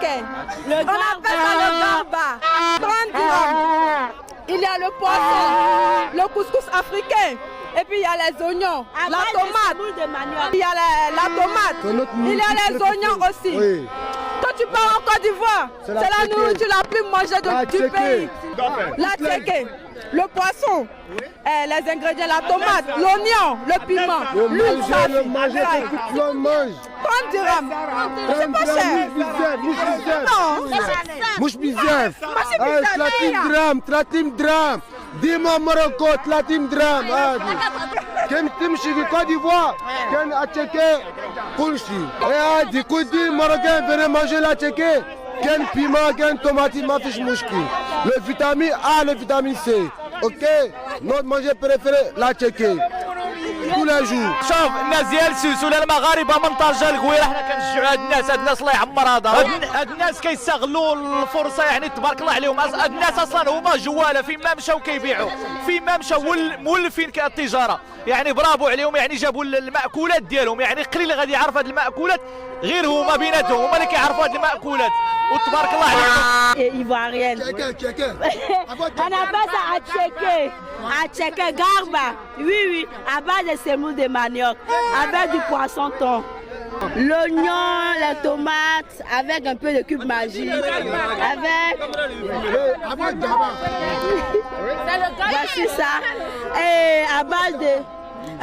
africain. On appelle ça le garba. 30 dirhams. Il y a le poisson, le couscous africain. Et puis il y a les oignons, la tomate. Il y a la tomate. Il y a les oignons aussi. Oui. Quand tu pars en Côte d'Ivoire, c'est la nourriture la plus mangée du pays. La tchéké, le poisson, les ingrédients, la tomate, l'oignon, le piment, l'huile, le manger que tout le monde mange. 30 dirhams. C'est pas cher. Non, mouche bizarre. 30 dirhams. Dis-moi Morocco, 30 dirhams. Ken timshi Côte d'Ivoire, ken a tchéké, kulchi. Et du coup, dit Marocain, venez manger la tchéké. Ken piment, ken tomate, ma fiche mouchki. Le vitamine A, le vitamine C. Ok, notre manger préféré, la tchéké. كل جوع. شوف الناس ديال سوس ولا المغاربه من طنجه القويره حنا كنشجعوا هاد الناس الله يعمر هاد الناس كيستغلوا الفرصه يعني تبارك الله عليهم. هاد الناس اصلا هما جواله فين ما مشاو كيبيعوا فين ما مشاو مولفين التجاره يعني برافو عليهم يعني جابوا المأكولات ديالهم يعني قليل غادي يعرف هاد المأكولات غير هما بيناتهم هما اللي كيعرفوا هاد المأكولات وتبارك الله عليهم. Ivoirienne. On appelle ça à tchéké. À tchéké garba. Oui, à base de semoule de manioc, avec du poisson thon. L'oignon, les tomates, avec un peu de cube magique, avec... Voici ça. Et à base de...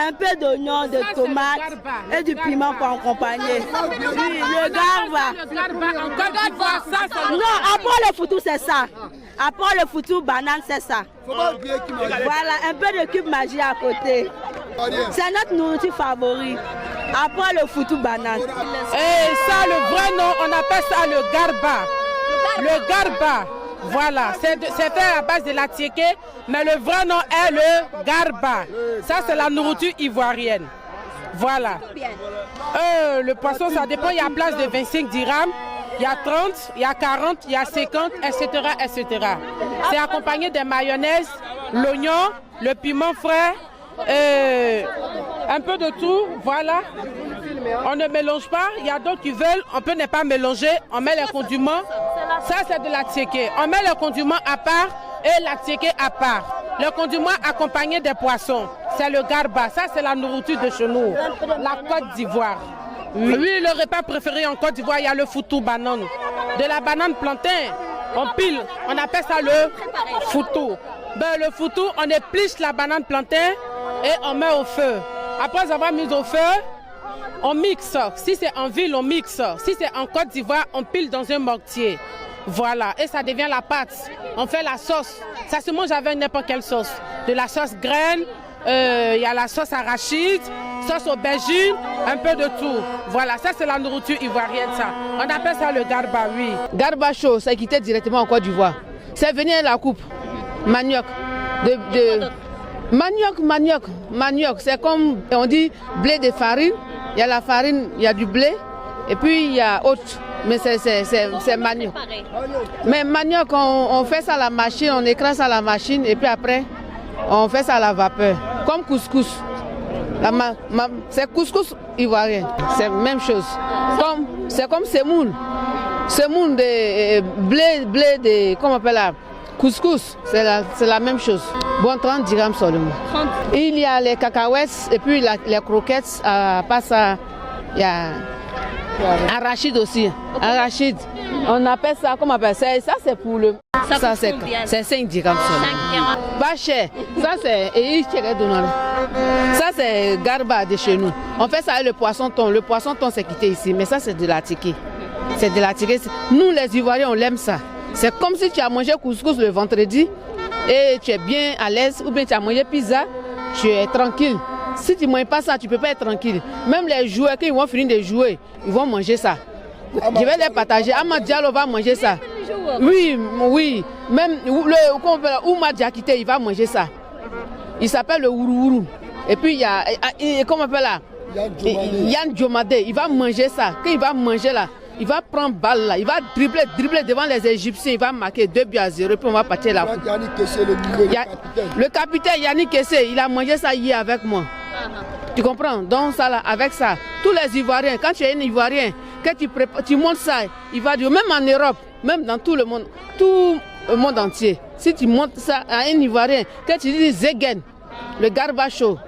un peu d'oignon, de tomates et du piment pour accompagner. Oui, le garba. Non, après le foutou, c'est ça. Après le foutou, banane, c'est ça. Voilà, un peu de cube magie à côté. C'est notre nourriture favorite. Après le foutou, banane. Et ça, le vrai nom, on appelle ça le garba. Le garba. Voilà, c'est fait à base de la tchéké, mais le vrai nom est le garba. Ça, c'est la nourriture ivoirienne. Voilà. Le poisson, ça dépend. Il y a place de 25 dirhams, il y a 30, il y a 40, il y a 50, etc. etc. C'est accompagné de mayonnaise, l'oignon, le piment frais, un peu de tout. Voilà. On ne mélange pas. Il y a d'autres qui veulent, on peut ne pas mélanger. On met les condiments. Ça, c'est de la tchéké. On met les condiments à part et la tchéké à part. Le condiment accompagné des poissons, c'est le garba. Ça, c'est la nourriture de chez nous, la Côte d'Ivoire. Oui, le repas préféré en Côte d'Ivoire, il y a le foutou banane. De la banane plantain, on pile, on appelle ça le foutou. Ben, le foutou, on épluche la banane plantain et on met au feu. Après avoir mis au feu, on mixe. Si c'est en ville, on mixe. Si c'est en Côte d'Ivoire, on pile dans un mortier. Voilà, et ça devient la pâte. On fait la sauce. Ça se mange avec n'importe quelle sauce. De la sauce graine, il y a la sauce arachide, sauce aubergine, un peu de tout. Voilà, ça c'est la nourriture ivoirienne, ça. On appelle ça le garba, oui. Garba chaud, c'est quitté directement en Côte d'Ivoire. C'est venu à la coupe. Manioc. Manioc, c'est comme on dit blé de farine. Il y a la farine, il y a du blé, et puis il y a autre, mais c'est manioc. Mais manioc, on fait ça à la machine, on écrase ça à la machine, et puis après, on fait ça à la vapeur, comme couscous. C'est couscous ivoirien, c'est la même chose. C'est comme semoule. Semoule de blé de, comment on appelle là, couscous, c'est la même chose. Bon, 30 dirhams seulement. Il y a les cacahuètes et puis les croquettes, pas ça, il y a arachide aussi. Arachide, on appelle ça, comment on appelle ça? Ça c'est pour le... Ça c'est 5 dirhams seulement. Pas cher. Ça c'est garba de chez nous. On fait ça avec le poisson thon. Le poisson thon c'est quitté ici, mais ça c'est de la tchéké. C'est de la tchéké. Nous les Ivoiriens on l'aime ça. C'est comme si tu as mangé couscous le vendredi et tu es bien à l'aise, ou bien tu as mangé pizza, tu es tranquille. Si tu ne manges pas ça, tu ne peux pas être tranquille. Même les joueurs, quand ils vont finir de jouer, ils vont manger ça. Je vais les partager. Amad Diallo va manger ça. Oui. Même le Oumar Diakité, il va manger ça. Il s'appelle le Ourourou. Et puis il y a, comment on appelle là, Yann Diomade, il va manger ça. Quand il va manger là, il va prendre balle là, il va dribbler devant les Égyptiens, il va marquer 2-0, puis on va partir là. Le capitaine Yannick Kessé, il a mangé ça hier avec moi. Tu comprends? Donc ça là, avec ça, tous les Ivoiriens, quand tu es un Ivoirien, que tu montes ça, il va dire, même en Europe, même dans tout le monde entier, si tu montes ça à un Ivoirien, que tu dis Zegen, le garbacho,